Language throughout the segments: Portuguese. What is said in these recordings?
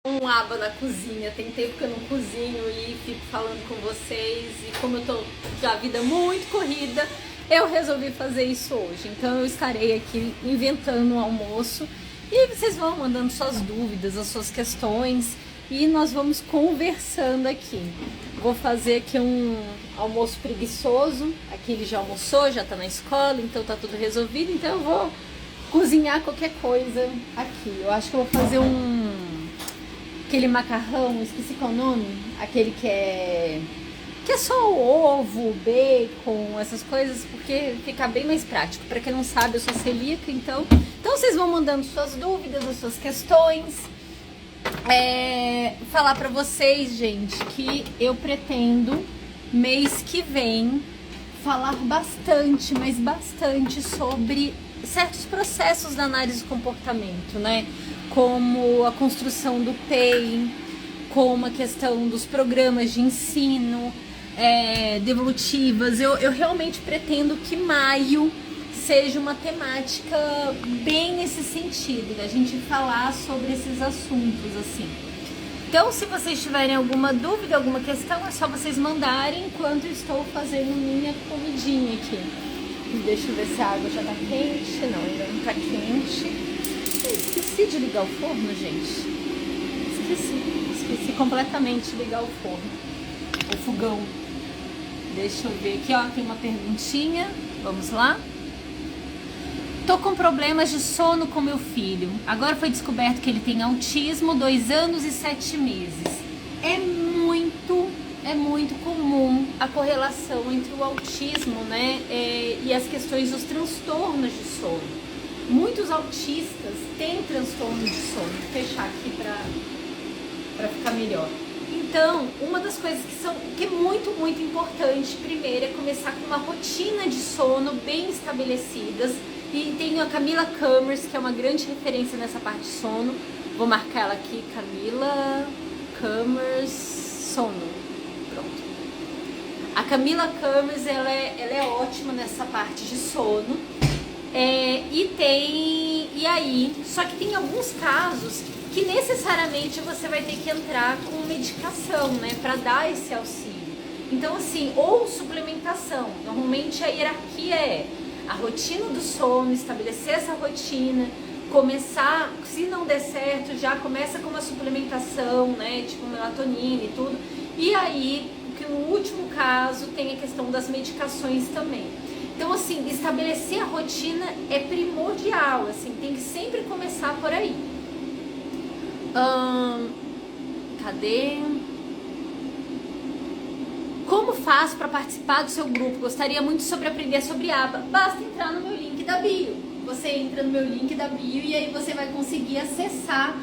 Um aba na cozinha, tem tempo que eu não cozinho e fico falando com vocês, e como eu tô já a vida muito corrida, eu resolvi fazer isso hoje. Então eu estarei aqui inventando um almoço e vocês vão mandando suas dúvidas, as suas questões e nós vamos conversando aqui. Vou fazer aqui um almoço preguiçoso, aqui ele já almoçou, já tá na escola, então tá tudo resolvido, então eu vou cozinhar qualquer coisa aqui. Eu acho que eu vou fazer aquele macarrão, esqueci qual é o nome, aquele que é só o ovo, bacon, essas coisas, porque fica bem mais prático. Pra quem não sabe, eu sou celíaca, então vocês vão mandando suas dúvidas, as suas questões. Falar pra vocês, gente, que eu pretendo mês que vem falar bastante, mas bastante sobre certos processos da análise do comportamento, né? Como a construção do PEI, como a questão dos programas de ensino, devolutivas. Eu realmente pretendo que maio seja uma temática bem nesse sentido, da gente falar sobre esses assuntos, assim. Então, se vocês tiverem alguma dúvida, alguma questão, é só vocês mandarem enquanto eu estou fazendo minha comidinha aqui. Deixa eu ver se a água já tá quente. Não, ainda não tá quente. Esqueci de ligar o forno, gente. Esqueci completamente de ligar o forno. O fogão. Deixa eu ver aqui, ó. Tem uma perguntinha. Vamos lá. Tô com problemas de sono com meu filho. Agora foi descoberto que ele tem autismo, 2 anos e 7 meses. É muito comum a correlação entre o autismo, né, e as questões dos transtornos de sono. Muitos autistas têm transtorno de sono. Vou fechar aqui para ficar melhor. Então, uma das coisas que é muito importante, primeiro, é começar com uma rotina de sono bem estabelecidas. E tenho a Camila Kamers, que é uma grande referência nessa parte de sono. Vou marcar ela aqui, Camila Kamers Sono. Pronto. A Camila Kamers, ela é ótima nessa parte de sono. Só que tem alguns casos que necessariamente você vai ter que entrar com medicação, né, para dar esse auxílio. Então, assim, ou suplementação. Normalmente a hierarquia é a rotina do sono, estabelecer essa rotina, começar, se não der certo, já começa com uma suplementação, né, tipo melatonina e tudo. E aí, que no último caso, tem a questão das medicações também. Então, assim, estabelecer a rotina é primordial, assim, tem que sempre começar por aí. Cadê? Como faço para participar do seu grupo? Gostaria muito sobre aprender sobre aba. Basta entrar no meu link da bio. Você entra no meu link da bio e aí você vai conseguir acessar.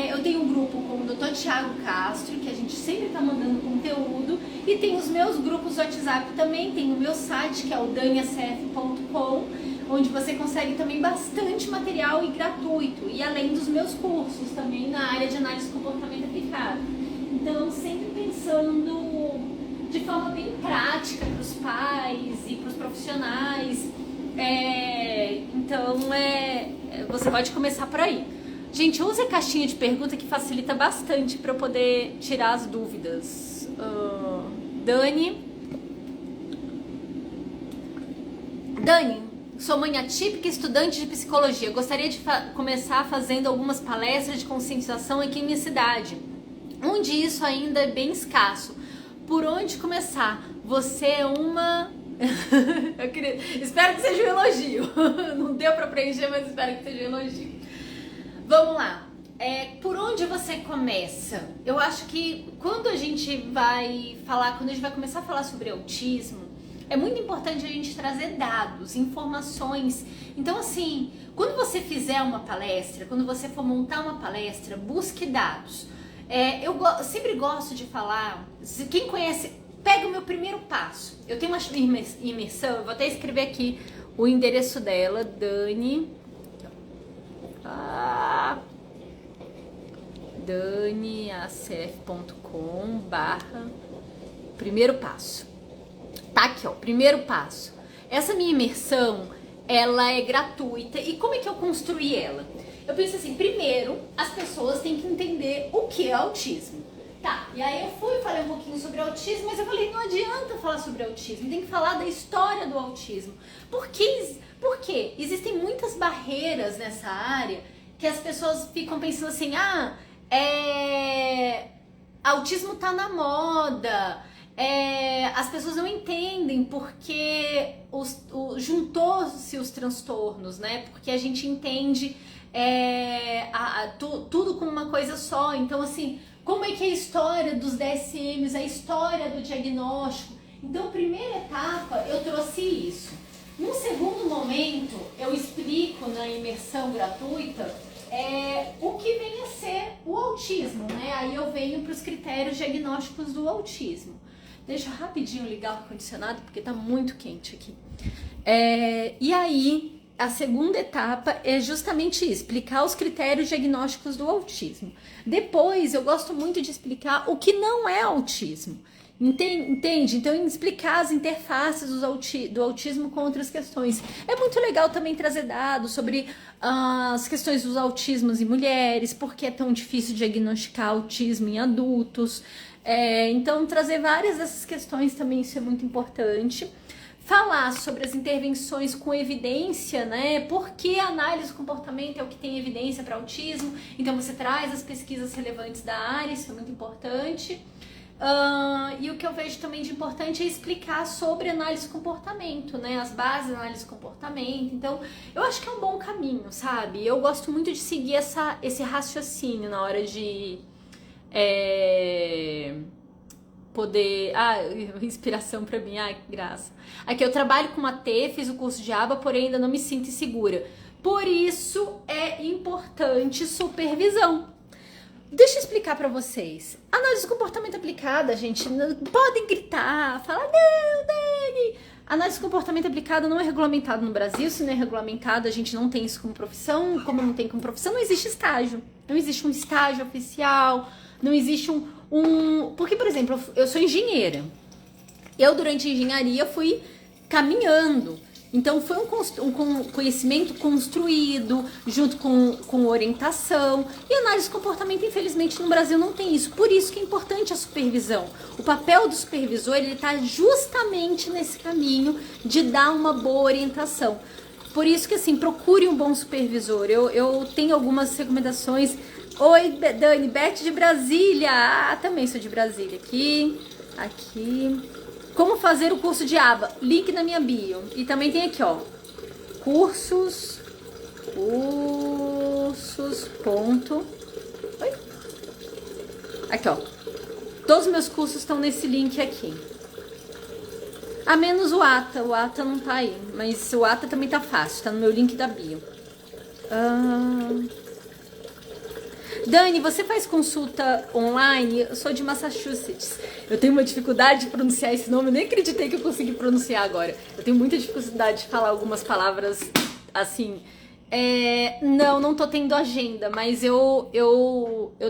Eu tenho um grupo com o Dr. Thiago Castro, que a gente sempre está mandando conteúdo. E tem os meus grupos do WhatsApp também. Tem o meu site, que é o daniacf.com, onde você consegue também bastante material e gratuito. E além dos meus cursos também na área de análise de comportamento aplicado. Então, sempre pensando de forma bem prática para os pais e para os profissionais. Então, você pode começar por aí. Gente, use a caixinha de pergunta que facilita bastante para eu poder tirar as dúvidas. Dani, sou mãe atípica e estudante de psicologia. Gostaria de começar fazendo algumas palestras de conscientização aqui em minha cidade, onde isso ainda é bem escasso. Por onde começar? Você é uma... Espero que seja um elogio. Não deu pra preencher, mas espero que seja um elogio. Vamos lá. Por onde você começa? Eu acho que quando a gente vai começar a falar sobre autismo, é muito importante a gente trazer dados, informações. Então, assim, quando você fizer uma palestra, quando você for montar uma palestra, busque dados. Eu sempre gosto de falar, quem conhece, pega o meu primeiro passo. Eu tenho uma imersão, eu vou até escrever aqui o endereço dela, daniacf.com/primeiro passo. Tá aqui, ó, primeiro passo. Essa minha imersão, ela é gratuita. E como é que eu construí ela? eu penso assim, primeiro, as pessoas têm que entender o que é autismo. Tá, e aí eu falei um pouquinho sobre autismo, mas eu falei, não adianta falar sobre autismo, tem que falar da história do autismo. Por quê? Existem muitas barreiras nessa área que as pessoas ficam pensando assim, autismo tá na moda, as pessoas não entendem porque juntou-se os transtornos, né? Porque a gente entende tudo como uma coisa só. Então, assim, como é que é a história dos DSMs, a história do diagnóstico? Então, primeira etapa, eu trouxe isso. Num segundo momento, eu explico na imersão gratuita o que vem a ser o autismo, né? Aí eu venho para os critérios diagnósticos do autismo. Deixa eu rapidinho ligar o ar-condicionado, porque tá muito quente aqui. E aí, a segunda etapa é justamente isso, explicar os critérios diagnósticos do autismo. Depois, eu gosto muito de explicar o que não é autismo. Entende? Então, explicar as interfaces do autismo com outras questões. É muito legal também trazer dados sobre as questões dos autismos em mulheres, por que é tão difícil diagnosticar autismo em adultos. Então, trazer várias dessas questões também, isso é muito importante. Falar sobre as intervenções com evidência, né? Por que a análise do comportamento é o que tem evidência para autismo. Então, você traz as pesquisas relevantes da área, isso é muito importante. E o que eu vejo também de importante é explicar sobre análise de comportamento, né? As bases da análise de comportamento. Então, eu acho que é um bom caminho, sabe? Eu gosto muito de seguir esse raciocínio na hora de poder... inspiração pra mim, que graça. Aqui, eu trabalho com uma T, fiz o curso de aba, porém ainda não me sinto insegura. Por isso, é importante supervisão. Deixa eu explicar pra vocês. Análise de comportamento aplicada, gente, não podem gritar, falar, não, Dani. Análise de comportamento aplicada não é regulamentado no Brasil. Se não é regulamentado, a gente não tem isso como profissão. Como não tem como profissão, não existe estágio. Não existe um estágio oficial, não existe Porque, por exemplo, eu sou engenheira. Eu, durante a engenharia, fui caminhando. Então, foi um conhecimento construído, junto com orientação. E análise de comportamento, infelizmente, no Brasil não tem isso. Por isso que é importante a supervisão. O papel do supervisor, ele está justamente nesse caminho de dar uma boa orientação. Por isso que, assim, procure um bom supervisor. Eu tenho algumas recomendações. Oi, Dani, Beth de Brasília. Também sou de Brasília. Aqui... Como fazer o curso de aba? Link na minha bio. E também tem aqui, ó. Cursos. Oi? Aqui, ó. Todos os meus cursos estão nesse link aqui. A menos o ATA. O ATA não tá aí. Mas o ATA também tá fácil. Tá no meu link da bio. Dani, você faz consulta online? Eu sou de Massachusetts. Eu tenho uma dificuldade de pronunciar esse nome. Eu nem acreditei que eu consegui pronunciar agora. Eu tenho muita dificuldade de falar algumas palavras assim. Não tô tendo agenda, mas eu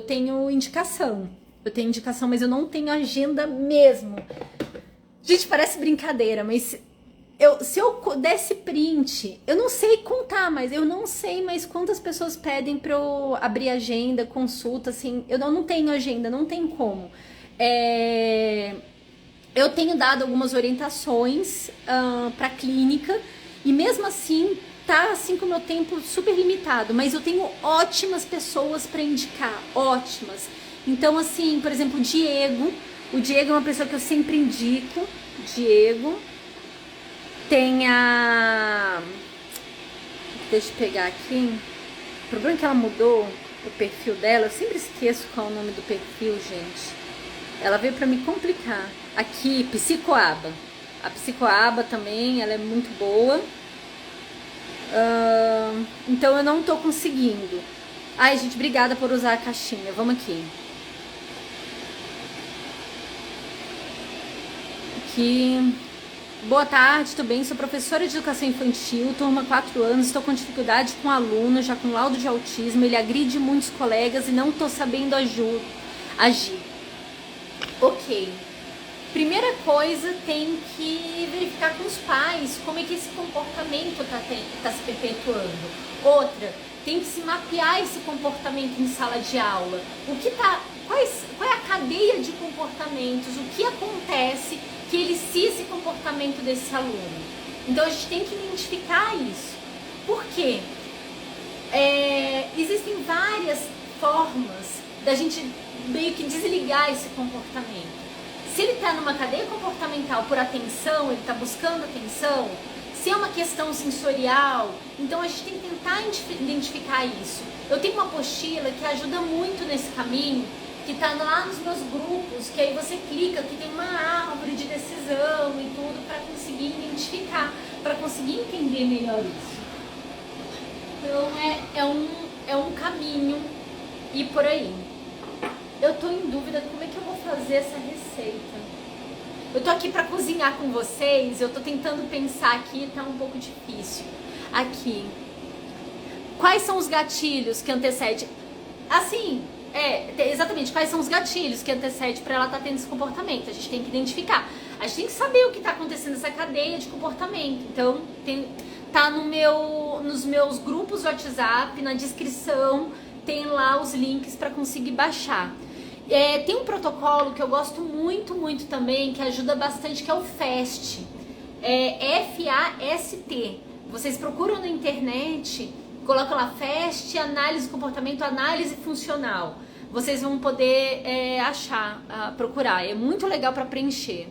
tenho indicação. Eu tenho indicação, mas eu não tenho agenda mesmo. Gente, parece brincadeira, mas... se eu desse print, eu não sei contar, mas eu não sei mais quantas pessoas pedem pra eu abrir agenda, consulta, assim, eu não tenho agenda, não tem como. Eu tenho dado algumas orientações pra clínica, e mesmo assim, tá assim com o meu tempo super limitado, mas eu tenho ótimas pessoas pra indicar, ótimas. Então, assim, por exemplo, o Diego é uma pessoa que eu sempre indico, tem deixa eu pegar aqui. O problema é que ela mudou o perfil dela. Eu sempre esqueço qual é o nome do perfil, gente. Ela veio pra me complicar. Aqui, Psicoaba. A Psicoaba também, ela é muito boa. Então eu não tô conseguindo. Ai, gente, obrigada por usar a caixinha. Vamos aqui. Boa tarde, tudo bem? Sou professora de educação infantil, turma 4 anos, estou com dificuldade com aluno, já com laudo de autismo, ele agride muitos colegas e não estou sabendo agir. Ok. Primeira coisa, tem que verificar com os pais como é que esse comportamento está se perpetuando. Outra, tem que se mapear esse comportamento em sala de aula. Qual é a cadeia de comportamentos, o que acontece que elicia esse comportamento desse aluno. Então a gente tem que identificar isso. Por quê? Existem várias formas da gente meio que desligar esse comportamento. Se ele está numa cadeia comportamental por atenção, ele está buscando atenção, se é uma questão sensorial, então a gente tem que tentar identificar isso. Eu tenho uma apostila que ajuda muito nesse caminho, que está lá nos meus grupos, que aí você clica, que tem uma árvore de decisão e tudo para conseguir identificar, para conseguir entender melhor isso. Então é um caminho e por aí. Eu tô em dúvida como é que eu vou fazer essa receita. Eu tô aqui para cozinhar com vocês, eu tô tentando pensar aqui, tá um pouco difícil. Aqui. Quais são os gatilhos que antecedem? Assim, exatamente, quais são os gatilhos que antecedem para ela estar tendo esse comportamento? A gente tem que identificar. A gente tem que saber o que está acontecendo nessa cadeia de comportamento. Então, tá nos meus grupos do WhatsApp, na descrição, tem lá os links para conseguir baixar. Tem um protocolo que eu gosto muito, muito também, que ajuda bastante, que é o FAST. FAST. Vocês procuram na internet, colocam lá FAST, análise de comportamento, análise funcional. Vocês vão poder procurar. É muito legal para preencher.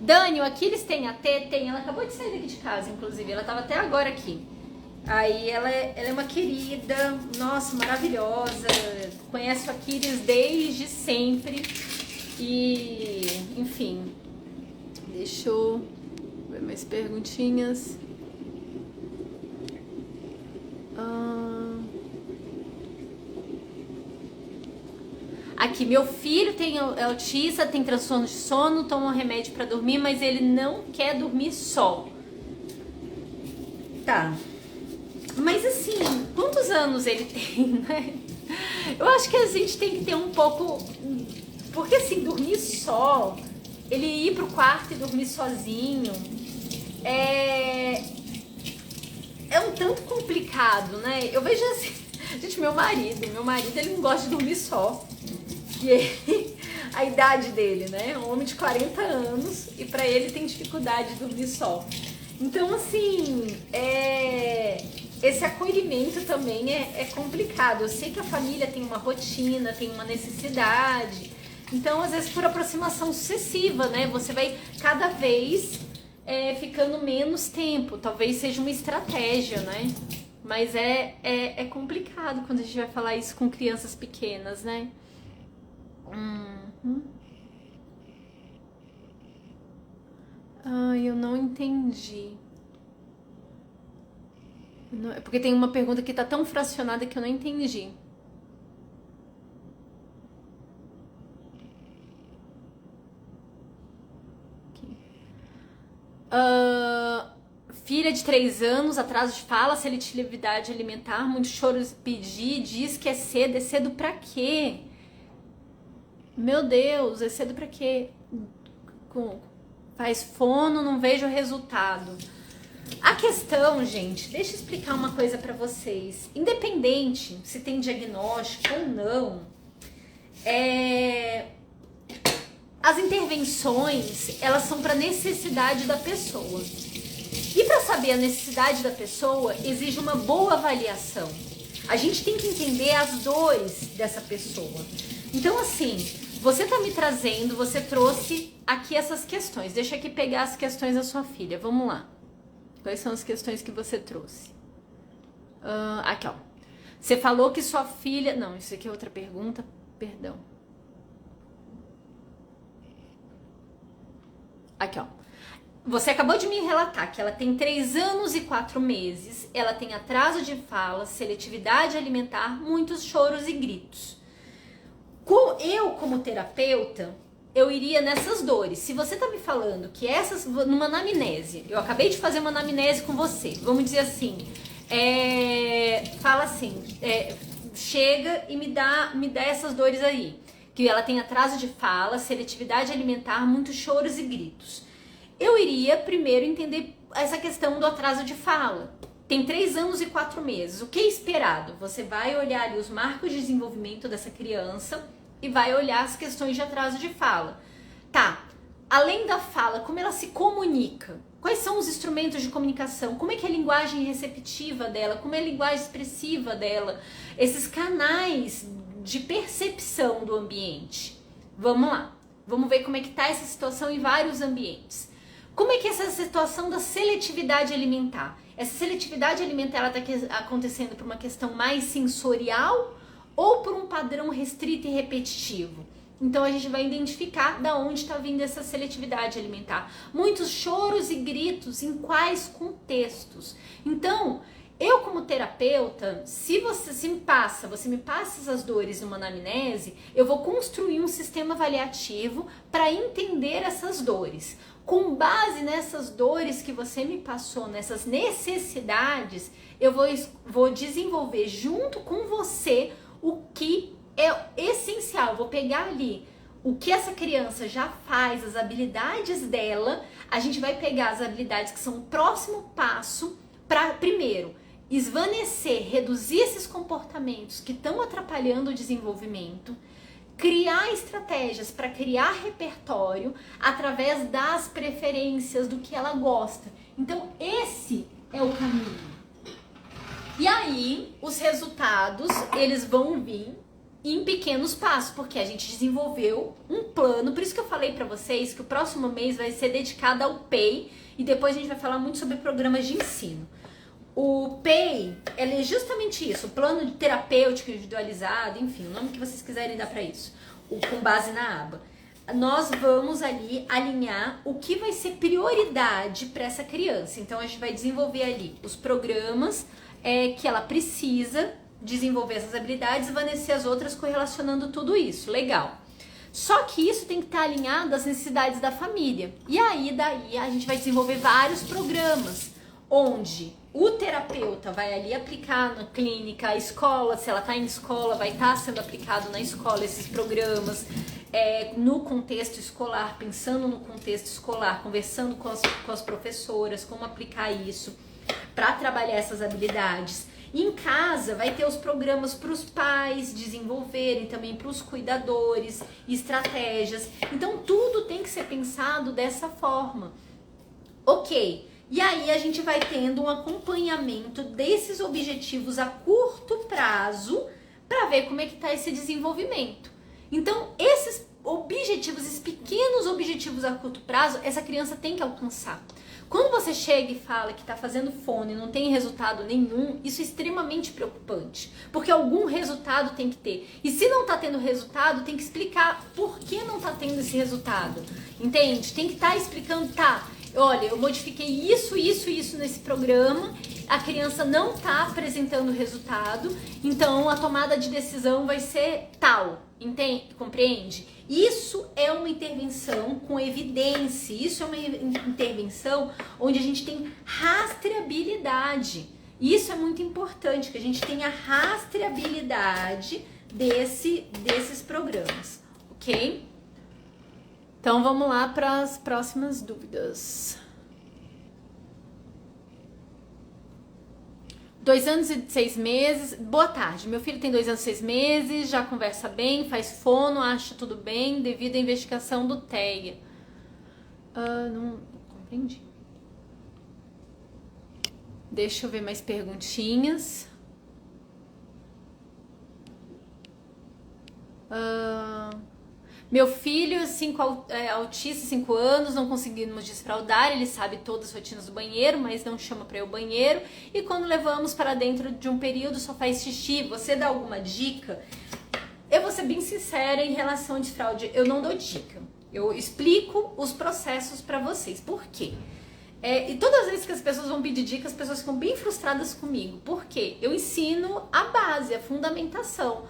Dani, aqui eles têm a T? Tem. Ela acabou de sair daqui de casa, inclusive. Ela estava até agora aqui. Aí ela é uma querida, nossa, maravilhosa. Conheço a Kiris desde sempre. E, enfim. Deixa eu ver mais perguntinhas. Aqui, meu filho é autista, tem transtorno de sono, toma um remédio pra dormir, mas ele não quer dormir só. Tá. Mas assim, quantos anos ele tem, né? Eu acho que a gente tem que ter um pouco... Porque assim, dormir só, ele ir pro quarto e dormir sozinho, é um tanto complicado, né? Eu vejo assim... Gente, meu marido, ele não gosta de dormir só. E ele, a idade dele, né? Um homem de 40 anos e pra ele tem dificuldade de dormir só. Então, assim, esse acolhimento também é complicado. Eu sei que a família tem uma rotina, tem uma necessidade. Então, às vezes, por aproximação sucessiva, né? Você vai cada vez ficando menos tempo. Talvez seja uma estratégia, né? Mas é complicado quando a gente vai falar isso com crianças pequenas, né? Ai, eu não entendi. É porque tem uma pergunta que tá tão fracionada que eu não entendi. Filha de 3 anos, atraso de fala, seletividade alimentar, muitos choros, pedir, diz que é cedo pra quê? Meu Deus, é cedo pra quê? Faz fono, não vejo o resultado. A questão, gente, deixa eu explicar uma coisa pra vocês. Independente se tem diagnóstico ou não, as intervenções, elas são pra necessidade da pessoa. E para saber a necessidade da pessoa, exige uma boa avaliação. A gente tem que entender as dores dessa pessoa. Então, assim, você tá me trazendo, você trouxe aqui essas questões. Deixa eu aqui pegar as questões da sua filha. Vamos lá. Quais são as questões que você trouxe? Aqui, ó. Você falou que sua filha... Não, isso aqui é outra pergunta. Perdão. Aqui, ó. Você acabou de me relatar que ela tem 3 anos e 4 meses, ela tem atraso de fala, seletividade alimentar, muitos choros e gritos. Eu, como terapeuta, eu iria nessas dores. Se você tá me falando que numa anamnese, eu acabei de fazer uma anamnese com você, vamos dizer assim, fala assim, chega e me dá essas dores aí. Que ela tem atraso de fala, seletividade alimentar, muitos choros e gritos. Eu iria primeiro entender essa questão do atraso de fala. tem 3 anos e 4 meses. O que é esperado? Você vai olhar ali os marcos de desenvolvimento dessa criança e vai olhar as questões de atraso de fala. Tá, além da fala, como ela se comunica? Quais são os instrumentos de comunicação? Como é que é a linguagem receptiva dela? Como é a linguagem expressiva dela? Esses canais de percepção do ambiente. Vamos lá. Vamos ver como é que está essa situação em vários ambientes. Como é que é essa situação da seletividade alimentar? Essa seletividade alimentar está acontecendo por uma questão mais sensorial ou por um padrão restrito e repetitivo? Então a gente vai identificar da onde está vindo essa seletividade alimentar. Muitos choros e gritos, em quais contextos? Então, eu como terapeuta, se você me passa essas dores numa anamnese, eu vou construir um sistema avaliativo para entender essas dores. Com base nessas dores que você me passou, nessas necessidades, eu vou desenvolver junto com você o que é essencial. Eu vou pegar ali o que essa criança já faz, as habilidades dela, a gente vai pegar as habilidades que são o próximo passo para, primeiro, esvanecer, reduzir esses comportamentos que estão atrapalhando o desenvolvimento, criar estratégias para criar repertório através das preferências, do que ela gosta. Então, esse é o caminho. E aí, os resultados, eles vão vir em pequenos passos, porque a gente desenvolveu um plano. Por isso que eu falei para vocês que o próximo mês vai ser dedicado ao PEI e depois a gente vai falar muito sobre programas de ensino. O PEI, ele é justamente isso, o plano de terapêutico individualizado, enfim, o nome que vocês quiserem dar para isso, com base na aba. Nós vamos ali alinhar o que vai ser prioridade para essa criança. Então a gente vai desenvolver ali os programas que ela precisa desenvolver essas habilidades e esvanecer as outras correlacionando tudo isso. Legal. Só que isso tem que estar alinhado às necessidades da família. E aí, daí, a gente vai desenvolver vários programas, onde o terapeuta vai ali aplicar na clínica, a escola, se ela está em escola, vai estar sendo aplicado na escola esses programas, no contexto escolar, pensando no contexto escolar, conversando com as professoras, como aplicar isso para trabalhar essas habilidades. Em casa vai ter os programas para os pais desenvolverem, também para os cuidadores, estratégias. Então tudo tem que ser pensado dessa forma. Ok, e aí a gente vai tendo um acompanhamento desses objetivos a curto prazo para ver como é que está esse desenvolvimento. Então esses objetivos, esses pequenos objetivos a curto prazo, essa criança tem que alcançar. Quando você chega e fala que está fazendo fono e não tem resultado nenhum, isso é extremamente preocupante, porque algum resultado tem que ter. E se não está tendo resultado, tem que explicar por que não está tendo esse resultado, entende? Tem que estar explicando, olha, eu modifiquei isso nesse programa, a criança não está apresentando resultado, então a tomada de decisão vai ser tal, entende? Compreende? Isso é uma intervenção com evidência, isso é uma intervenção onde a gente tem rastreabilidade. Isso é muito importante, que a gente tenha rastreabilidade desses programas, ok? Então vamos lá para as próximas dúvidas. 2 anos e 6 meses. Boa tarde, meu filho tem 2 anos e 6 meses, já conversa bem, faz fono, acha tudo bem devido à investigação do TEA. Não compreendi. Deixa eu ver mais perguntinhas. Meu filho, autista, 5 anos, não conseguimos desfraldar, ele sabe todas as rotinas do banheiro, mas não chama para ir ao banheiro. E quando levamos para dentro de um período, só faz xixi. Você dá alguma dica? Eu vou ser bem sincera em relação à desfraude, eu não dou dica. Eu explico os processos para vocês. Por quê? E todas as vezes que as pessoas vão pedir dicas, as pessoas ficam bem frustradas comigo. Por quê? Eu ensino a base, a fundamentação.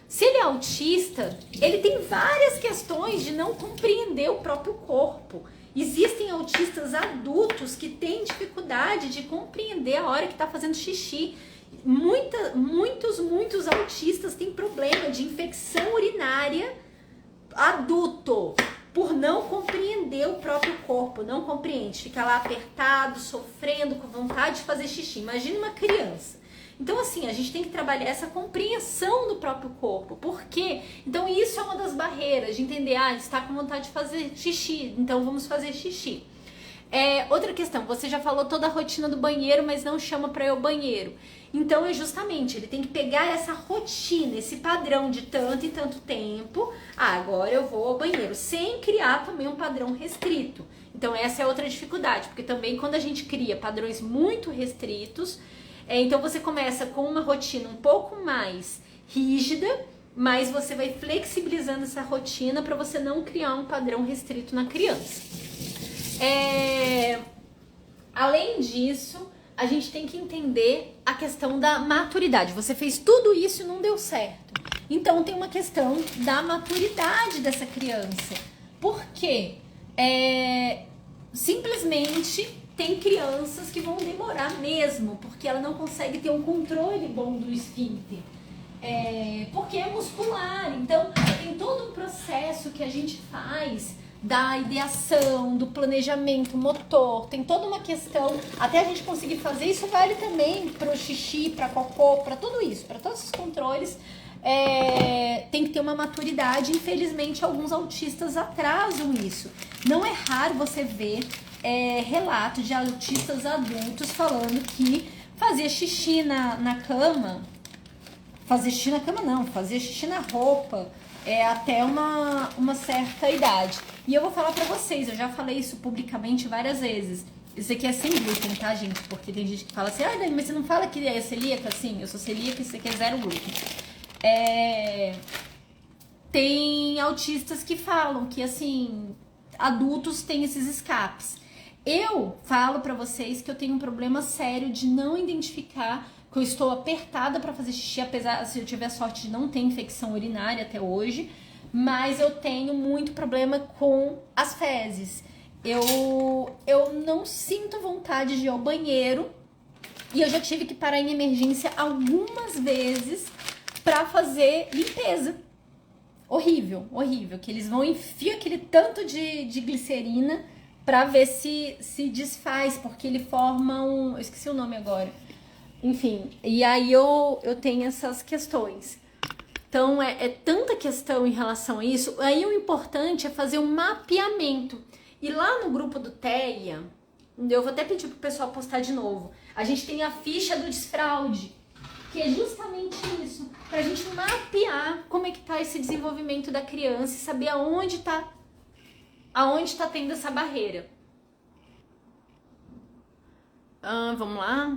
Se ele é autista, ele tem várias questões de não compreender o próprio corpo. Existem autistas adultos que têm dificuldade de compreender a hora que está fazendo xixi. Muitos autistas têm problema de infecção urinária adulto. por não compreender o próprio corpo, não compreende, fica lá apertado, sofrendo, com vontade de fazer xixi. Imagina uma criança. Então, assim, a gente tem que trabalhar essa compreensão do próprio corpo. Por quê? Então, isso é uma das barreiras de entender, está com vontade de fazer xixi, então vamos fazer xixi. Outra questão, você já falou toda a rotina do banheiro, mas não chama para ir ao banheiro. Então, é justamente, ele tem que pegar essa rotina, esse padrão de tanto e tanto tempo, agora eu vou ao banheiro, sem criar também um padrão restrito. Então, essa é outra dificuldade, porque também quando a gente cria padrões muito restritos, então você começa com uma rotina um pouco mais rígida, mas você vai flexibilizando essa rotina para você não criar um padrão restrito na criança. Além disso, a gente tem que entender a questão da maturidade. Você fez tudo isso e não deu certo. Então tem uma questão da maturidade dessa criança. Por quê? Simplesmente tem crianças que vão demorar mesmo, porque ela não consegue ter um controle bom do esfíncter. Porque é muscular. Então tem todo um processo que a gente faz da ideação, do planejamento motor, tem toda uma questão, até a gente conseguir fazer, isso vale também para o xixi, para cocô, para tudo isso, para todos os controles, tem que ter uma maturidade. Infelizmente, alguns autistas atrasam isso. Não é raro você ver relatos de autistas adultos falando que fazia xixi na cama, fazia xixi na cama não, fazia xixi na roupa, até uma certa idade. E eu vou falar pra vocês, eu já falei isso publicamente várias vezes. Isso aqui é sem glúten, tá, gente? Porque tem gente que fala assim, Dani, mas você não fala que é celíaca? Sim, eu sou celíaca, isso aqui é zero glúten. Tem autistas que falam que, assim, adultos têm esses escapes. Eu falo pra vocês que eu tenho um problema sério de não identificar que eu estou apertada pra fazer xixi, apesar se eu tiver sorte de não ter infecção urinária até hoje, mas eu tenho muito problema com as fezes. Eu não sinto vontade de ir ao banheiro e eu já tive que parar em emergência algumas vezes pra fazer limpeza. Horrível, horrível, que eles vão enfiar aquele tanto de glicerina pra ver se desfaz, porque ele forma eu esqueci o nome agora. Enfim, e aí eu tenho essas questões. Então, é tanta questão em relação a isso. Aí o importante é fazer um mapeamento. E lá no grupo do TEA, eu vou até pedir pro pessoal postar de novo, a gente tem a ficha do desfraude, que é justamente isso, pra gente mapear como é que tá esse desenvolvimento da criança e saber aonde tá tendo essa barreira. Vamos lá.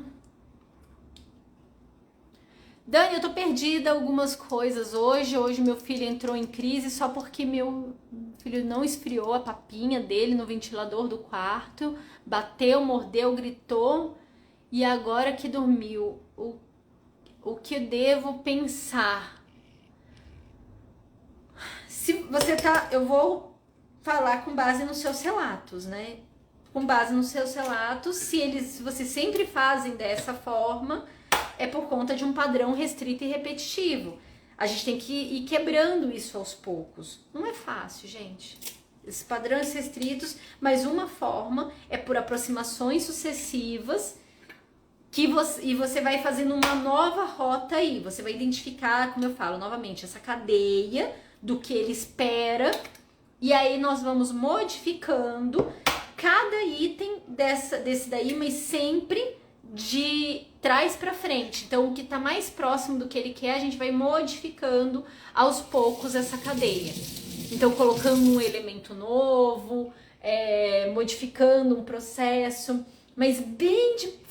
Dani, eu tô perdida algumas coisas hoje. Hoje meu filho entrou em crise só porque meu filho não esfriou a papinha dele no ventilador do quarto. Bateu, mordeu, gritou e agora que dormiu. O que devo pensar? Se você eu vou falar com base nos seus relatos, né? Com base nos seus relatos, se vocês sempre fazem dessa forma, é por conta de um padrão restrito e repetitivo. A gente tem que ir quebrando isso aos poucos. Não é fácil, gente. Esses padrões restritos, mas uma forma é por aproximações sucessivas e você vai fazendo uma nova rota aí. Você vai identificar, como eu falo novamente, essa cadeia do que ele espera. E aí nós vamos modificando cada item desse daí, mas sempre de trás para frente. Então, o que tá mais próximo do que ele quer, a gente vai modificando aos poucos essa cadeia. Então, colocando um elemento novo, modificando um processo, mas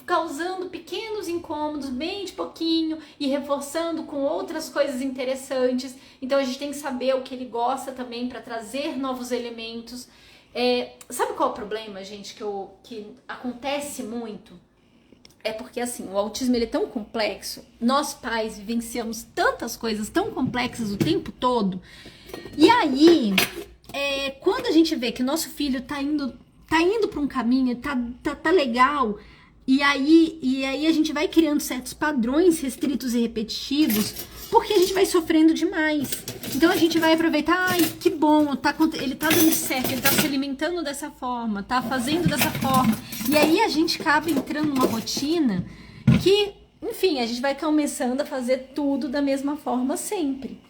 causando pequenos incômodos, bem de pouquinho, e reforçando com outras coisas interessantes. Então, a gente tem que saber o que ele gosta também para trazer novos elementos. Sabe qual é o problema, gente, que acontece muito? É porque, assim, o autismo ele é tão complexo, nós pais vivenciamos tantas coisas tão complexas o tempo todo, e aí, quando a gente vê que nosso filho tá indo para um caminho, tá legal, e aí a gente vai criando certos padrões restritos e repetitivos, porque a gente vai sofrendo demais. Então a gente vai aproveitar, ai, que bom, ele tá dando certo, ele tá se alimentando dessa forma, tá fazendo dessa forma. E aí a gente acaba entrando numa rotina que, enfim, a gente vai começando a fazer tudo da mesma forma sempre.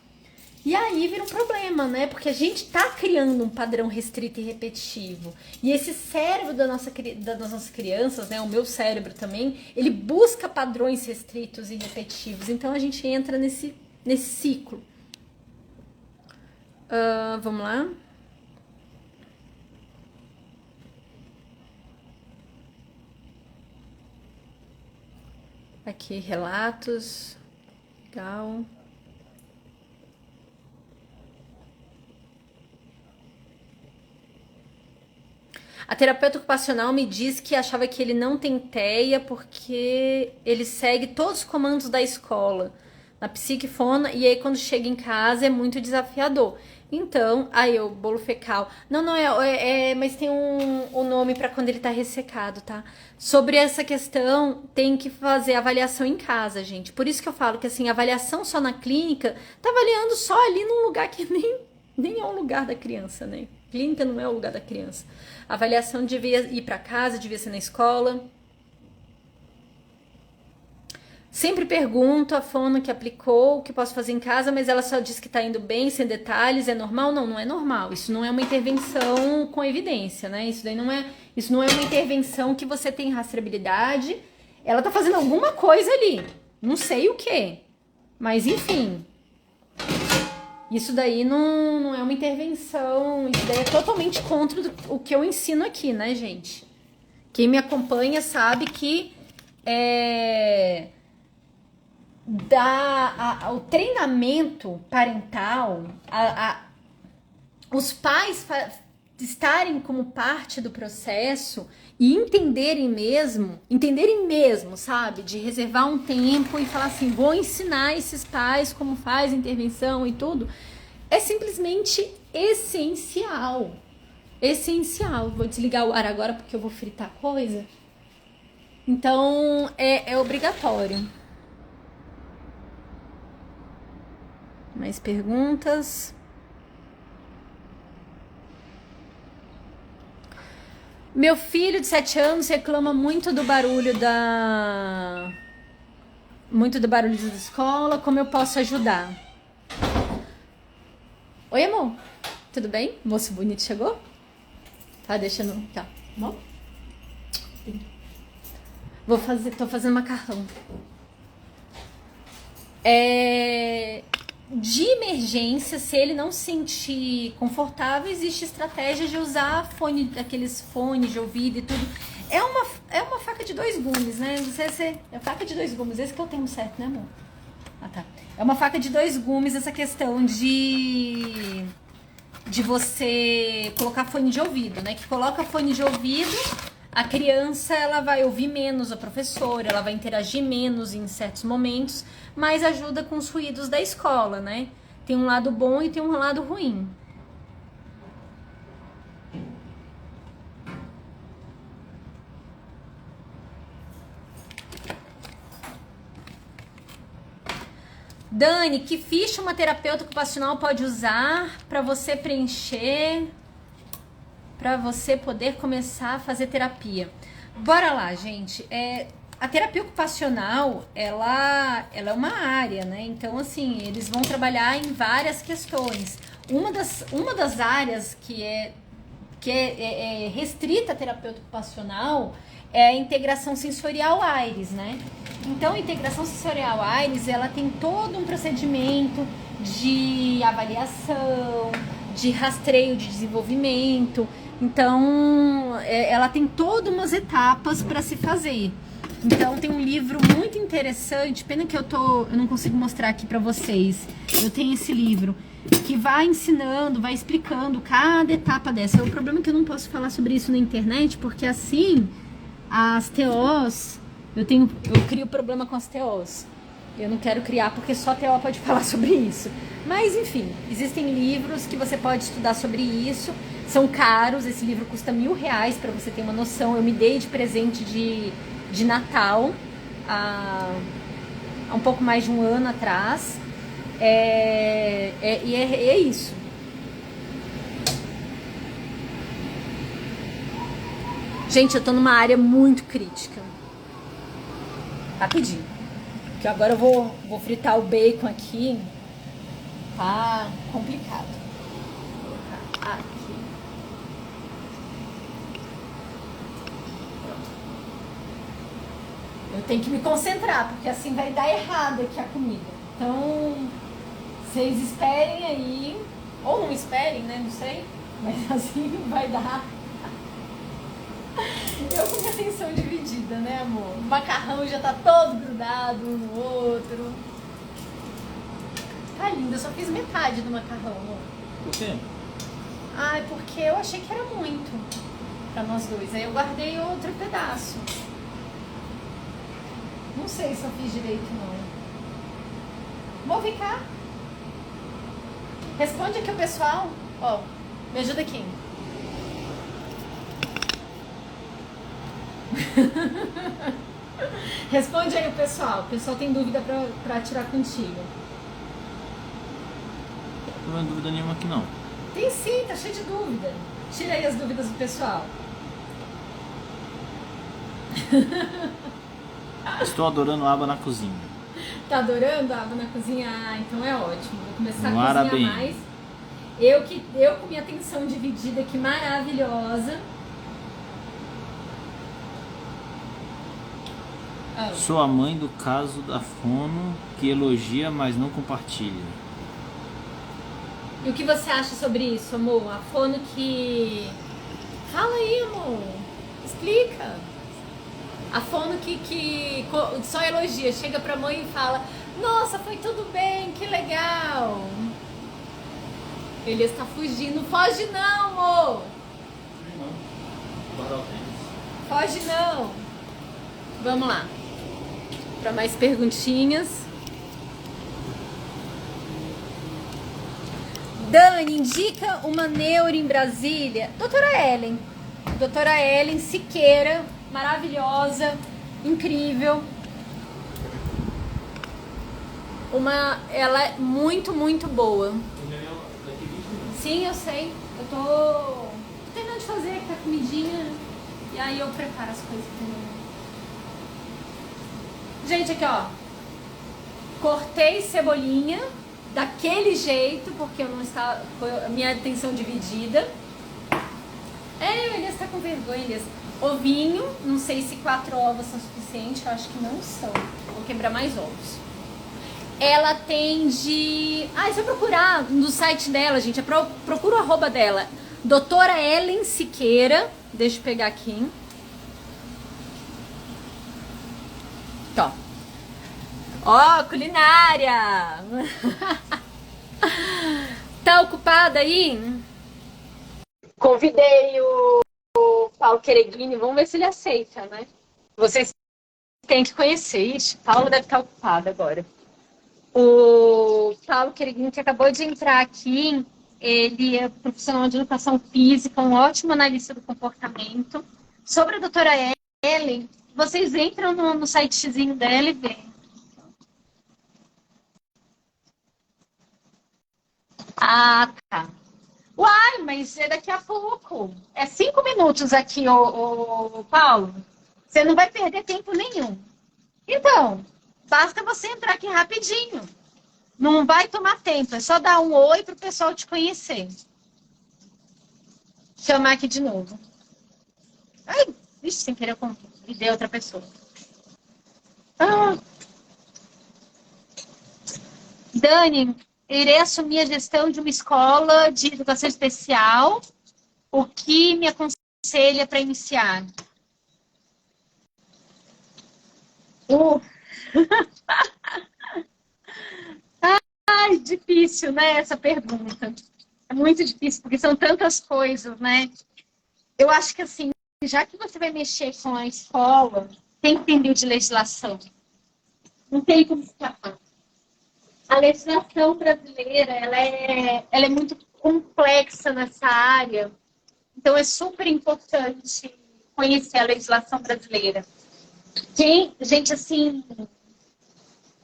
E aí vira um problema, né? Porque a gente tá criando um padrão restrito e repetitivo. E esse cérebro das nossas crianças, né? O meu cérebro também, ele busca padrões restritos e repetitivos. Então a gente entra nesse ciclo. Vamos lá. Aqui, relatos. Legal. A terapeuta ocupacional me disse que achava que ele não tem TEA porque ele segue todos os comandos da escola, na psiquifona, e aí quando chega em casa é muito desafiador. Então, aí o bolo fecal. Não, mas tem um nome para quando ele tá ressecado, tá? Sobre essa questão, tem que fazer avaliação em casa, gente. Por isso que eu falo que assim, avaliação só na clínica, tá avaliando só ali num lugar que nem é o lugar da criança, né? Clínica não é o lugar da criança. A avaliação devia ir para casa, devia ser na escola. Sempre pergunto a fono que aplicou o que posso fazer em casa, mas ela só diz que tá indo bem, sem detalhes. É normal? Não, não é normal. Isso não é uma intervenção com evidência, né? Isso não é uma intervenção que você tem rastreabilidade. Ela tá fazendo alguma coisa ali. Não sei o que. Mas enfim. Isso daí não é uma intervenção, isso daí é totalmente contra o que eu ensino aqui, né, gente? Quem me acompanha sabe que o treinamento parental, os pais estarem como parte do processo e entenderem mesmo, sabe? De reservar um tempo e falar assim, vou ensinar esses pais como faz intervenção e tudo, é simplesmente essencial. Essencial. Vou desligar o ar agora porque eu vou fritar coisa. Então, é obrigatório. Mais perguntas? Meu filho de 7 anos reclama muito do barulho da escola. Como eu posso ajudar? Oi, amor. Tudo bem? Moço bonito chegou? Tá deixando... Tá. Bom? Tô fazendo macarrão. De emergência, se ele não se sentir confortável, existe estratégia de usar aqueles fones de ouvido e tudo. É uma faca de 2 gumes, né? É faca de 2 gumes, esse que é o termo certo, né, amor? Ah, tá. É uma faca de 2 gumes essa questão de você colocar fone de ouvido, né? Que coloca fone de ouvido, a criança ela vai ouvir menos a professora, ela vai interagir menos em certos momentos, mas ajuda com os ruídos da escola, né? Tem um lado bom e tem um lado ruim. Dani, que ficha uma terapeuta ocupacional pode usar para você preencher, para você poder começar a fazer terapia? Bora lá, gente. A terapia ocupacional, ela é uma área, né? Então, assim, eles vão trabalhar em várias questões. Uma das áreas que é restrita à terapeuta ocupacional é a integração sensorial AIRES, né? Então, a integração sensorial AIRES, ela tem todo um procedimento de avaliação, de rastreio de desenvolvimento. Então, ela tem todas umas etapas para se fazer. Então, tem um livro muito interessante, pena que eu não consigo mostrar aqui para vocês. Eu tenho esse livro que vai ensinando, vai explicando cada etapa dessa. O problema é que eu não posso falar sobre isso na internet, porque assim, as TOs, eu crio problema com as TOs. Eu não quero criar porque só a TO pode falar sobre isso. Mas, enfim, existem livros que você pode estudar sobre isso. São caros, esse livro custa R$1.000, para você ter uma noção. Eu me dei de presente de Natal, há um pouco mais de um ano atrás. É isso. Gente, eu tô numa área muito crítica. Rapidinho. Que agora eu vou fritar o bacon aqui. Tá complicado. Vou colocar aqui. Eu tenho que me concentrar, porque assim vai dar errado aqui a comida. Então, vocês esperem aí. Ou não esperem, né? Não sei. Mas assim vai dar. Eu com minha atenção dividida, né, amor? O macarrão já tá todo grudado um no outro. Tá lindo, eu só fiz metade do macarrão, amor. Por quê? Ai, porque eu achei que era muito pra nós dois. Aí eu guardei outro pedaço. Não sei se eu fiz direito, não. Vou ficar. Responde aqui o pessoal. Ó, me ajuda aqui. Responde aí o pessoal. O pessoal tem dúvida pra tirar contigo. Não tem dúvida nenhuma aqui não. Tem sim, tá cheio de dúvida. Tira aí as dúvidas do pessoal. Estou adorando aba na cozinha. Tá adorando a aba na cozinha? Ah, então é ótimo. Vou começar a Parabéns. cozinhar mais. Eu com minha atenção dividida, que maravilhosa. Sou a mãe do caso da Fono, que elogia, mas não compartilha. E o que você acha sobre isso, amor? A Fono que... Fala aí, amor. Explica. A Fono que só elogia. Chega pra mãe e fala: nossa, foi tudo bem, que legal. Ele está fugindo. Foge não, amor. Foge não. Vamos lá. Para mais perguntinhas. Dani, indica uma neuro em Brasília. Doutora Ellen. Doutora Ellen Siqueira. Maravilhosa. Incrível. Ela é muito, muito boa. Sim, eu sei. Eu tô terminando de fazer aqui a comidinha. E aí eu preparo as coisas também. Gente, aqui ó. Cortei cebolinha daquele jeito, porque eu não estava. Foi a minha atenção dividida. O Elias tá com vergonha, Elias. Ovinho, não sei se 4 ovos são suficientes, eu acho que não são. Vou quebrar mais ovos. Ela atende... se eu procurar no site dela, gente, procura o arroba dela. Doutora Ellen Siqueira. Deixa eu pegar aqui. Tá. Ó, culinária! Tá ocupada aí? Convidei o Paulo Quereguini, vamos ver se ele aceita, né? Vocês têm que conhecer. Ixi, Paulo deve estar ocupado agora. O Paulo Quereguini, que acabou de entrar aqui, ele é profissional de educação física, um ótimo analista do comportamento. Sobre a doutora Ellen, vocês entram no sitezinho dela e veem. Ah, tá. Uai, mas é daqui a pouco. É 5 minutos aqui, ô Paulo. Você não vai perder tempo nenhum. Então, basta você entrar aqui rapidinho. Não vai tomar tempo, é só dar um oi pro pessoal te conhecer. Chamar aqui de novo. Ai, vixe, sem querer eu dei outra pessoa. Dani, irei assumir a gestão de uma escola de educação especial. O que me aconselha para iniciar? Ai, difícil, né, essa pergunta. É muito difícil, porque são tantas coisas, né? Eu acho que, assim, já que você vai mexer com a escola, tem que entender de legislação. Não tem como escapar. A legislação brasileira, ela é muito complexa nessa área. Então, é super importante conhecer a legislação brasileira. Gente, assim,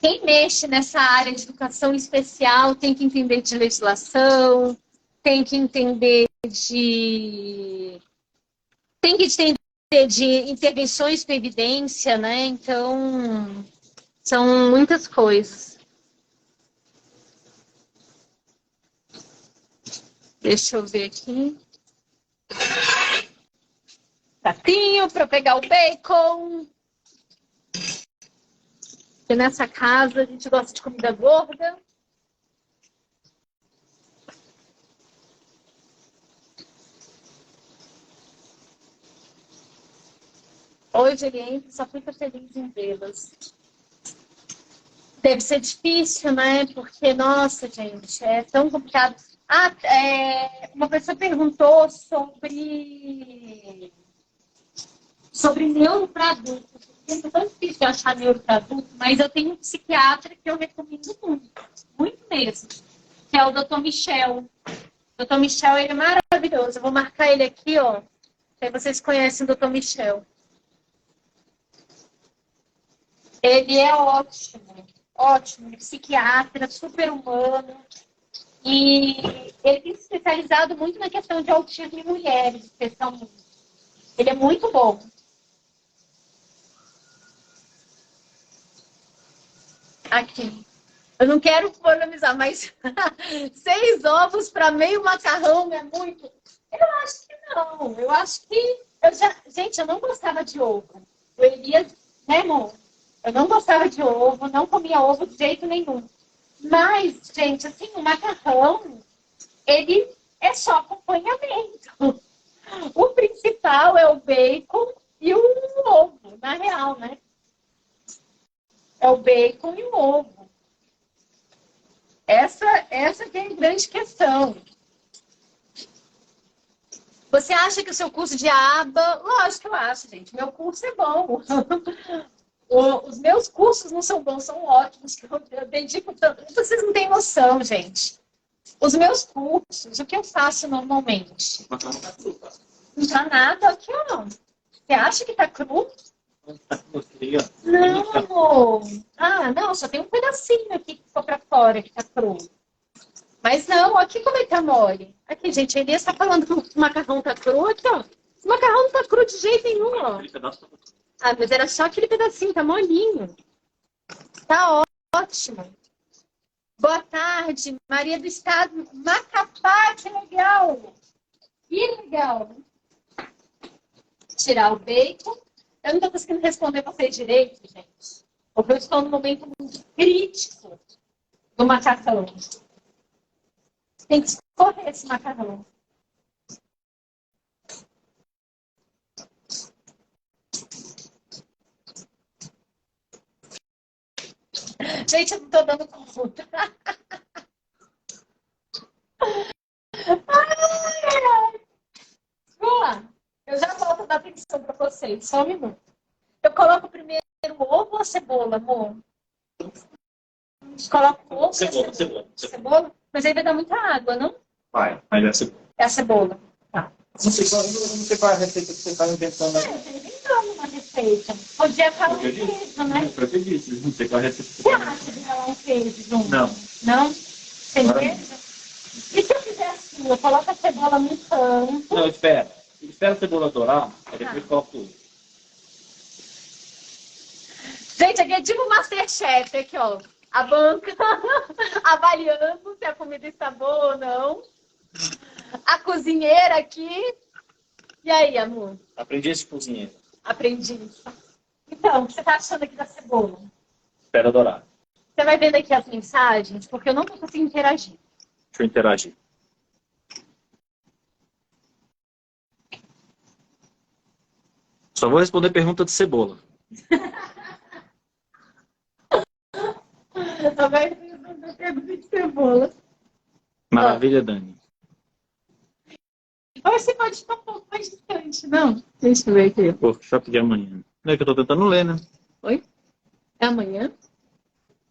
Quem mexe nessa área de educação especial tem que entender de legislação, tem que entender de intervenções com evidência, né? Então, são muitas coisas. Deixa eu ver aqui. Pratinho para pegar o bacon. Porque nessa casa a gente gosta de comida gorda. Hoje ele entra, só fica feliz em vê-las. Deve ser difícil, né? Porque, nossa, gente, é tão complicado. Uma pessoa perguntou sobre neuro para adultos. É tão difícil achar neuro para adulto, mas eu tenho um psiquiatra que eu recomendo muito, muito mesmo, que é o Dr. Michel. O Dr. Michel, ele é maravilhoso. Eu vou marcar ele aqui, ó. Aí vocês conhecem o Dr. Michel. Ele é ótimo, ótimo, psiquiatra, super humano. E ele tem se especializado muito na questão de autismo em mulheres, especialmente. Ele é muito bom. Aqui. Eu não quero polemizar, mas 6 ovos para meio macarrão é muito? Eu acho que não. Eu acho que... Gente, eu não gostava de ovo. O Elias, né, amor? Eu não gostava de ovo, não comia ovo de jeito nenhum. Mas, gente, assim, o macarrão, ele é só acompanhamento. O principal é o bacon e o ovo, na real, né? É o bacon e o ovo. Essa que é a grande questão. Você acha que o seu curso de aba... Lógico que eu acho, gente. Meu curso é bom. Os meus cursos não são bons, são ótimos. Eu dedico tanto. Vocês não têm noção, gente. Os meus cursos, o que eu faço normalmente? Não tá nada aqui, ó. Você acha que tá cru? Não, amor. Não, só tem um pedacinho aqui que ficou pra fora, que tá cru. Mas não, aqui como é que tá mole? Aqui, gente, a Elias tá falando que o macarrão tá cru. Aqui, ó. O macarrão não tá cru de jeito nenhum, ó. Mas era só aquele pedacinho, tá molinho. Tá ótimo. Boa tarde, Maria do Estado. Macapá, que legal. Que legal. Tirar o bacon. Eu não tô conseguindo responder vocês direito, gente. Porque eu estou num momento muito crítico do macarrão. Tem que escorrer esse macarrão. Gente, eu não tô dando conta. Vamos lá. Eu já volto a dar atenção para vocês. Só um minuto. Eu coloco primeiro o ovo ou a cebola, amor? Coloco o ovo cebola. Mas aí vai dar muita água, não? Vai, mas é cebola. É a cebola. Tá. Não sei qual é a receita que você está inventando aí. Eu tô inventando uma receita. Podia falar um queijo, né? Eu disse, não sei qual é a receita que Você acha de falar um queijo junto? Não. Não? Sem queijo? E se eu fizer assim, eu coloco a cebola no canto. Não, espera. Espera a cebola dourar, aí depois coloca tudo. Gente, aqui é tipo o Masterchef, aqui, ó. A banca avaliando se a comida está boa ou não. A cozinheira aqui. E aí, amor? Aprendi esse cozinheiro. Aprendi isso. Então, o que você tá achando aqui da cebola? Espera dourar. Você vai vendo aqui as mensagens, porque eu não tô conseguindo interagir. Deixa eu interagir. Só vou responder pergunta de cebola. Só vai responder pergunta de cebola. Maravilha, Dani. Ou você pode ficar um pouco mais distante, não? Deixa eu ver aqui. Workshop de amanhã. Não é que eu tô tentando ler, né? Oi? É amanhã?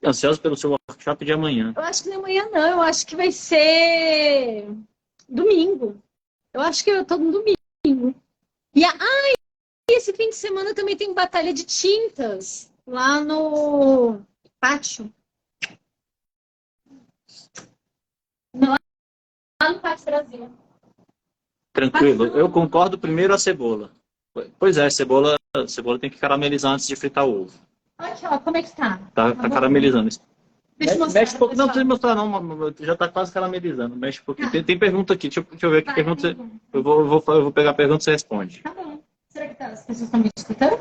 Ansioso pelo seu workshop de amanhã. Eu acho que não é amanhã, não. Eu acho que vai ser domingo. Eu acho que eu tô no domingo. E esse fim de semana também tem batalha de tintas lá no Pátio? Não, lá no Pátio Brasil. Tranquilo. Eu concordo, primeiro a cebola. Pois é, cebola tem que caramelizar antes de fritar o ovo. Aqui, ó, como é que tá? Tá caramelizando. Deixa eu mostrar. Mexe um pouco. Não precisa mostrar, não. Já tá quase caramelizando. Mexe um pouquinho. Tem pergunta aqui. Deixa eu ver que pergunta. Eu vou pegar a pergunta e você responde. Tá bom. Será que as pessoas estão me escutando?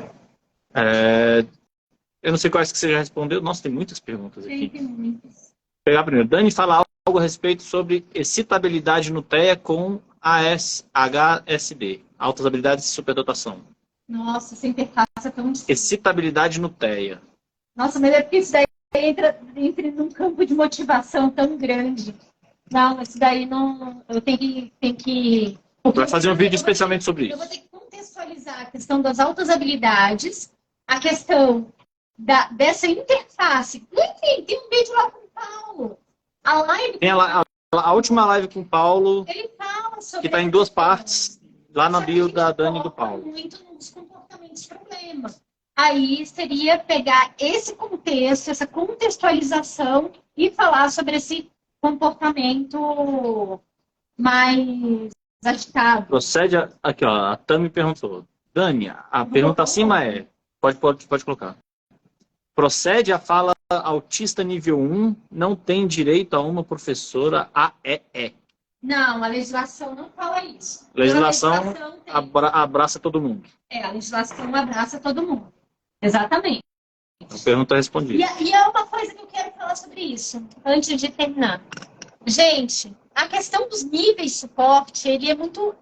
Eu não sei quais que você já respondeu. Nossa, tem muitas perguntas aqui. Tem muitas. Vou pegar primeiro. Dani fala algo a respeito sobre excitabilidade no TEA com HSD. Altas habilidades de superdotação. Nossa, essa interface é tão difícil. Excitabilidade no TEA. Nossa, mas é porque isso daí entra num campo de motivação tão grande. Não, isso daí não... Eu tenho que... Vai fazer um vídeo especialmente sobre isso. Eu vou ter que contextualizar a questão das altas habilidades, a questão dessa interface. Não entendi, tem um vídeo lá com o Paulo. A live... Tem a última live com o Paulo, ele fala sobre que está em 2 partes, lá na bio da Dani e do Paulo. Muito nos comportamentos problema. Aí seria pegar esse contexto, essa contextualização e falar sobre esse comportamento mais agitado. Procede aqui, ó. A Tami perguntou. Dani, a pergunta acima é... Pode colocar. Procede a fala autista nível 1 não tem direito a uma professora AEE. Não, a legislação não fala isso. Legislação abraça todo mundo. A legislação abraça todo mundo. Exatamente. A pergunta é respondida. E é uma coisa que eu quero falar sobre isso, antes de terminar. Gente, a questão dos níveis de suporte, é muito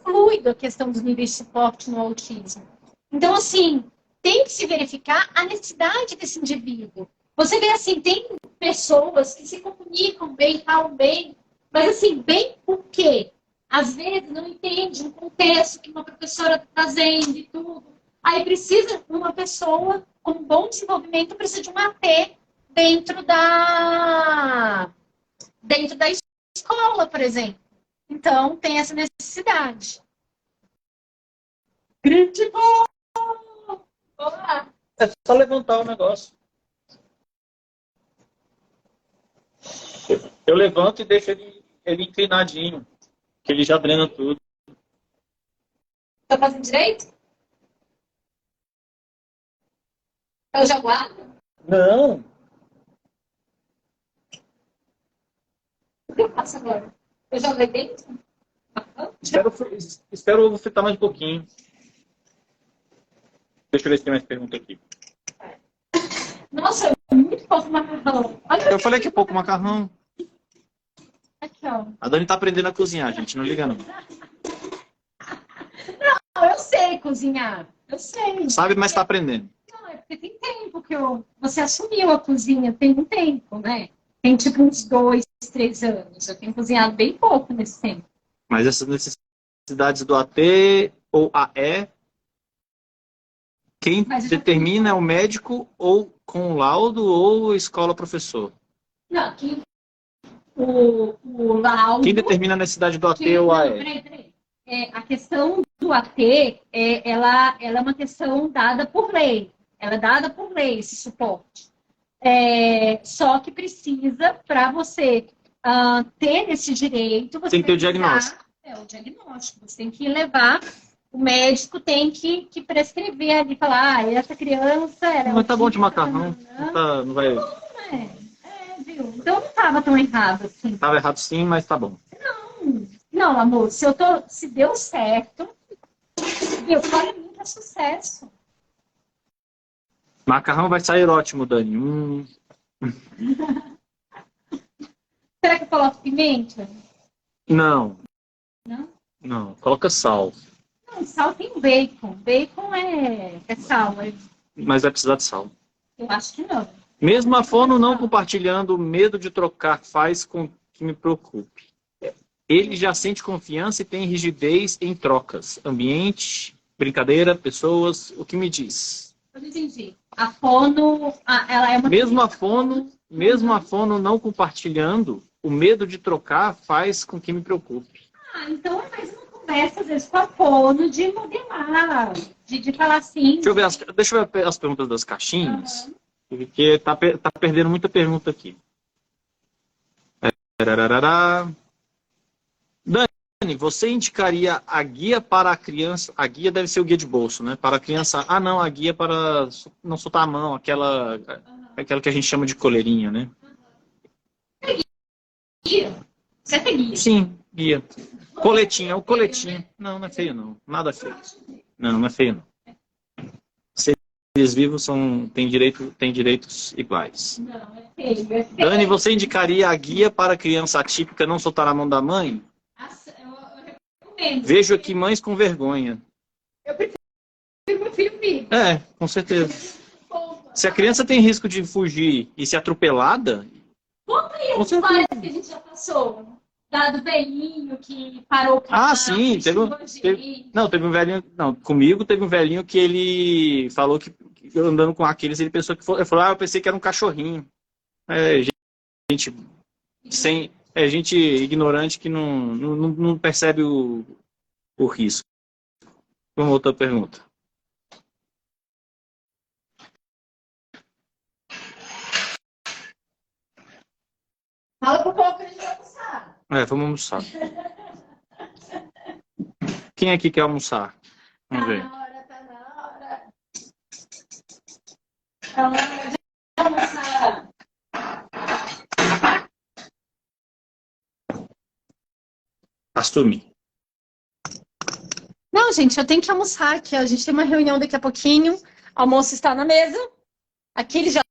fluido a questão dos níveis de suporte no autismo. Então, assim, tem que se verificar a necessidade desse indivíduo. Você vê assim, tem pessoas que se comunicam bem, falam bem, mas assim, bem por quê? Às vezes não entende o contexto que uma professora está trazendo e tudo. Aí precisa uma pessoa com um bom desenvolvimento, precisa de um AT dentro da escola, por exemplo. Então, tem essa necessidade. Crítico! Olá! É só levantar o negócio. Eu levanto e deixo ele inclinadinho, que ele já drena tudo. Tá fazendo direito? Eu já guardo? Não. O que eu faço agora? Eu jogo aí dentro? Espero o ovo fritar mais um pouquinho. Deixa eu ver se tem mais pergunta aqui. Nossa, muito pouco macarrão. Olha Eu falei que é pouco macarrão. aqui, ó. A Dani tá aprendendo a cozinhar, gente. Não liga, não. Não, eu sei cozinhar. Eu sei. Sabe, mas tá aprendendo. Não, é porque tem tempo que você assumiu a cozinha. Tem um tempo, né? Tem tipo uns 2, 3 anos. Eu tenho cozinhado bem pouco nesse tempo. Mas essas necessidades do AT ou AE, quem determina é o médico ou com laudo ou escola professor? Não, o laudo... Quem determina a necessidade do AT ou AE? Peraí. A questão do AT, ela é uma questão dada por lei. Ela é dada por lei, esse suporte. Só que precisa, para você ter esse direito... Você tem que ter o diagnóstico. O diagnóstico. Você tem que levar... O médico tem que prescrever ali, falar, essa criança... Mas tá bom de macarrão. Não vai... Viu? Então não estava tão errado assim. Tava errado sim, mas tá bom. Não, amor, se deu certo, para mim é sucesso. Macarrão vai sair ótimo, Dani. Será que eu coloco pimenta? Não. Não? Não, coloca sal. Não, sal tem bacon. Bacon é sal. Mas vai precisar de sal. Eu acho que não. Mesmo a fono não compartilhando, o medo de trocar faz com que me preocupe. Ele já sente confiança e tem rigidez em trocas. Ambiente, brincadeira, pessoas, o que me diz? Eu não entendi. A fono, ela é uma... Mesmo a fono não compartilhando, o medo de trocar faz com que me preocupe. Então é mais uma conversa, às vezes, com a fono de modelar, de falar assim... Deixa eu ver as perguntas das caixinhas. Porque tá perdendo muita pergunta aqui. Tararará. Dani, você indicaria a guia para a criança? A guia deve ser o guia de bolso, né? Para a criança. Ah, não, a guia para não soltar a mão, aquela que a gente chama de coleirinha, né? Guia? Você tem guia? Sim, guia. Coletinho, é o coletinho. Não, não é feio, não. Nada feio. Não, não é feio, não. Seres vivos têm direitos iguais. Não, é feio, é feio. Dani, você indicaria a guia para a criança atípica não soltar a mão da mãe? Eu recomendo. Vejo aqui mães com vergonha. Eu prefiro meu filho vivo. É, com certeza. Se a criança tem risco de fugir e ser atropelada... Conta aí as histórias que a gente já passou. Do velhinho que parou o carro. Ah, sim. Teve um velhinho... Não, comigo teve um velhinho que ele falou que andando com aqueles, ele pensou que foi... Ele falou, eu pensei que era um cachorrinho. Gente ignorante que não percebe o risco. Vamos outra pergunta. Fala pro povo que a gente vai almoçar. Vamos almoçar. Quem aqui quer almoçar? Vamos ver. Tá na hora. Tá na hora de almoçar. Assume. Não, gente, eu tenho que almoçar aqui. A gente tem uma reunião daqui a pouquinho. O almoço está na mesa. Aqui ele já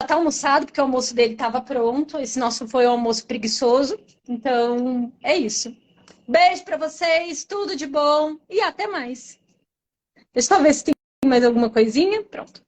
está almoçado, porque o almoço dele estava pronto. Esse nosso foi o almoço preguiçoso. Então, é isso. Beijo para vocês, tudo de bom e até mais. Deixa eu ver se tem mais alguma coisinha. Pronto.